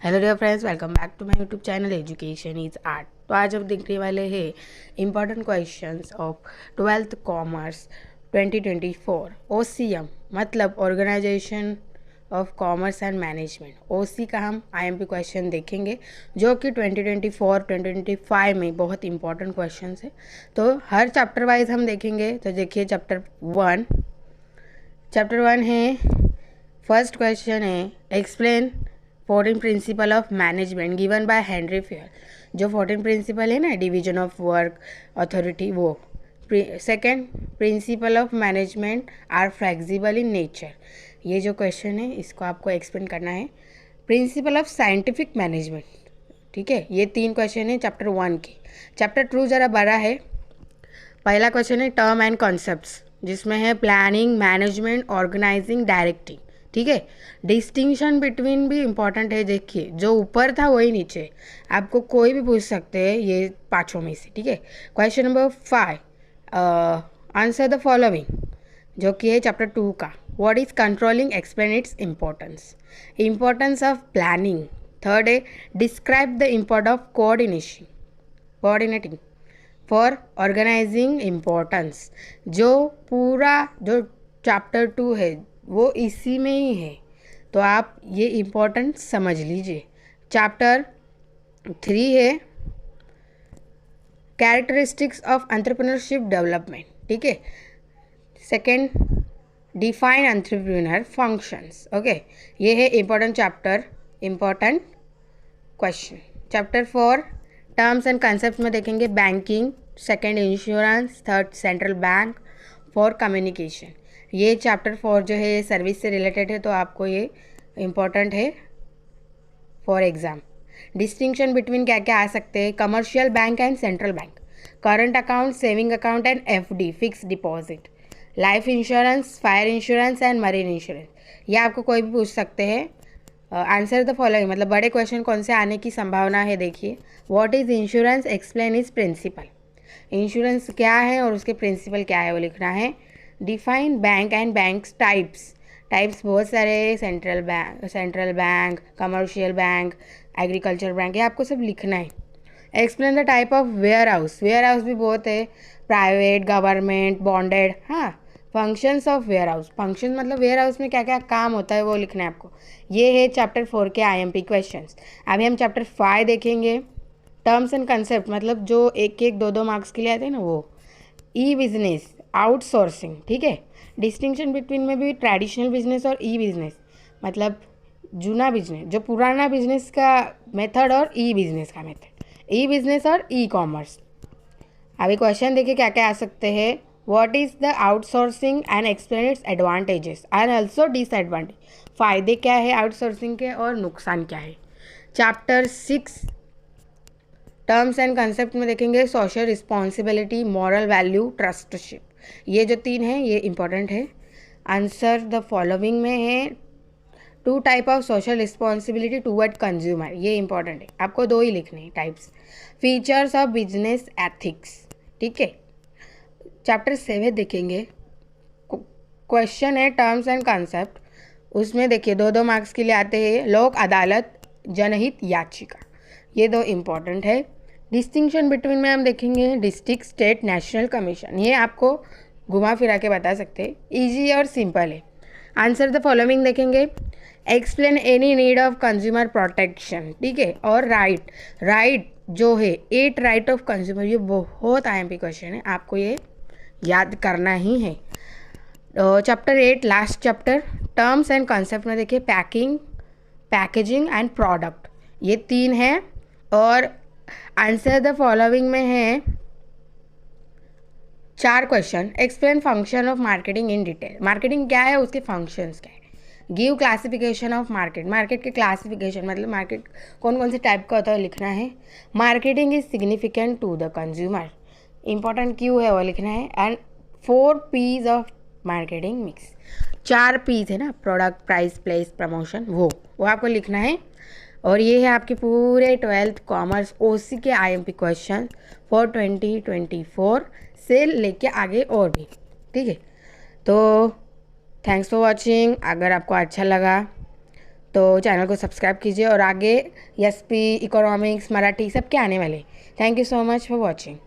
Hello dear friends, welcome back to my YouTube channel education is art. तो आज हम देखने वाले हैं important questions of 12th commerce 2024 OCM मतलब organisation of commerce and management. OC का हम IMP क्वेश्चन देखेंगे जो कि 2024-2025 में बहुत इंपॉर्टेंट क्वेश्चंस है। तो हर चैप्टर वाइज हम देखेंगे। तो देखिए चैप्टर वन है। फर्स्ट क्वेश्चन है explain 14 principle of management given by Henry Fayol. जो 14 प्रिंसिपल है ना, डिवीजन ऑफ वर्क, अथॉरिटी, वो। Second, principle of management are flexible in nature. ये जो क्वेश्चन है इसको आपको एक्सप्लेन करना है। प्रिंसिपल ऑफ साइंटिफिक मैनेजमेंट, ठीक है। ये 3 क्वेश्चन है चैप्टर 1 के। चैप्टर 2 ज़रा बड़ा है। पहला क्वेश्चन है टर्म एंड कॉन्सेप्ट्स, जिसमें है प्लानिंग, मैनेजमेंट, ऑर्गेनाइजिंग, डायरेक्टिंग, ठीक है। डिस्टिंक्शन बिटवीन भी इम्पॉर्टेंट है। देखिए जो ऊपर था वही नीचे, आपको कोई भी पूछ सकते हैं ये पाँचों में से, ठीक है। Question number 5, answer the following, जो कि है चैप्टर 2 का। What is controlling, explain its importance of planning. Third है describe the import of coordinating for organising importance. जो पूरा जो चैप्टर 2 है वो इसी में ही है, तो आप ये इम्पोर्टेंट समझ लीजिए। चैप्टर 3 है कैरेक्टरिस्टिक्स ऑफ एंटरप्रेन्योरशिप डेवलपमेंट, ठीक है। Second, define entrepreneur functions, okay. ये है important chapter, important question. Chapter 4 terms and concept में देखेंगे banking, second insurance, third central bank, fourth communication. ये चैप्टर 4 जो है सर्विस से रिलेटेड है, तो आपको ये इम्पोर्टेंट है फॉर एग्ज़ाम। डिस्टिंक्शन बिटवीन क्या क्या आ सकते हैं, commercial bank and central bank, current account, saving account and FD fix deposit, life insurance, fire insurance and marine insurance. ये आपको कोई भी पूछ सकते हैं। आंसर द फॉलोइंग मतलब बड़े क्वेश्चन कौन से आने की संभावना है, देखिए। What is insurance, explain is principle. Insurance क्या है और उसके प्रिंसिपल क्या है वो लिखना है। Define bank and banks types बहुत सारे, central bank, commercial bank, agriculture bank, ये आपको सब लिखना है। Explain the type of warehouse भी बहुत है, प्राइवेट, गवर्नमेंट, बॉन्डेड। हाँ, functions of warehouse, function मतलब वेयर हाउस में क्या क्या काम होता है वो लिखना है आपको। ये है चैप्टर 4 के IMP क्वेश्चंस। अभी हम चैप्टर 5 देखेंगे। टर्म्स एंड कंसेप्ट मतलब जो एक एक दो मार्क्स के लिए आते हैं ना, वो। ई बिजनेस, आउटसोर्सिंग, ठीक है। डिस्टिंक्शन बिटवीन में भी ट्रेडिशनल बिजनेस और ई बिजनेस मतलब जूना बिजनेस, जो पुराना बिजनेस का मेथड, और ई बिजनेस का मेथड, ई बिजनेस और ई कॉमर्स। अभी क्वेश्चन देखिए क्या क्या आ सकते हैं। What is the outsourcing and explain its advantages and also disadvantage. फ़ायदे क्या है आउटसोर्सिंग के और नुकसान क्या है। चैप्टर 6 टर्म्स एंड कंसेप्ट में देखेंगे सोशल रिस्पॉन्सिबिलिटी, मॉरल वैल्यू, ट्रस्टशिप। ये जो 3 हैं ये इंपॉर्टेंट है। आंसर द फॉलोइंग में है 2 type of social responsibility toward consumer, ये इंपॉर्टेंट है, आपको 2 ही लिखने हैं types. Features of business ethics, ठीक है। चैप्टर 7 देखेंगे। क्वेश्चन है टर्म्स एंड कंसेप्ट, उसमें देखिए 2 मार्क्स के लिए आते हैं। लोक अदालत, जनहित याचिका, ये 2 इम्पॉर्टेंट है। डिस्टिंक्शन बिटवीन में हम देखेंगे डिस्ट्रिक्ट, स्टेट, नेशनल कमीशन, ये आपको घुमा फिरा के बता सकते हैं, ईजी और सिंपल है। आंसर द फॉलोइंग देखेंगे। Explain any need of consumer protection, ठीक है। और राइट जो है 8 राइट ऑफ कंज्यूमर, ये बहुत IMP क्वेश्चन है, आपको ये याद करना ही है। Chapter 8 last chapter, terms and concept में देखिए पैकिंग, पैकेजिंग एंड प्रोडक्ट, ये 3 है। और आंसर द फॉलोइंग में है 4 question. Explain function of marketing in detail, marketing क्या है, उसके फंक्शंस क्या है। गिव क्लासिफिकेशन ऑफ मार्केट के क्लासिफिकेशन मतलब मार्केट कौन कौन से टाइप का होता है लिखना है। Marketing is significant to the consumer, important क्यों है वो लिखना है। And 4 P's of marketing mix, 4 P's है ना, प्रोडक्ट, प्राइस, प्लेस, प्रमोशन, वो आपको लिखना है। और ये है आपके पूरे 12th कॉमर्स OC के IMP क्वेश्चन फॉर 2024 से लेके आगे और भी, ठीक है। तो थैंक्स फॉर वॉचिंग। अगर आपको अच्छा लगा तो चैनल को सब्सक्राइब कीजिए और आगे एसपी, इकोनॉमिक्स, मराठी सब के आने वाले। Thank you so much for watching.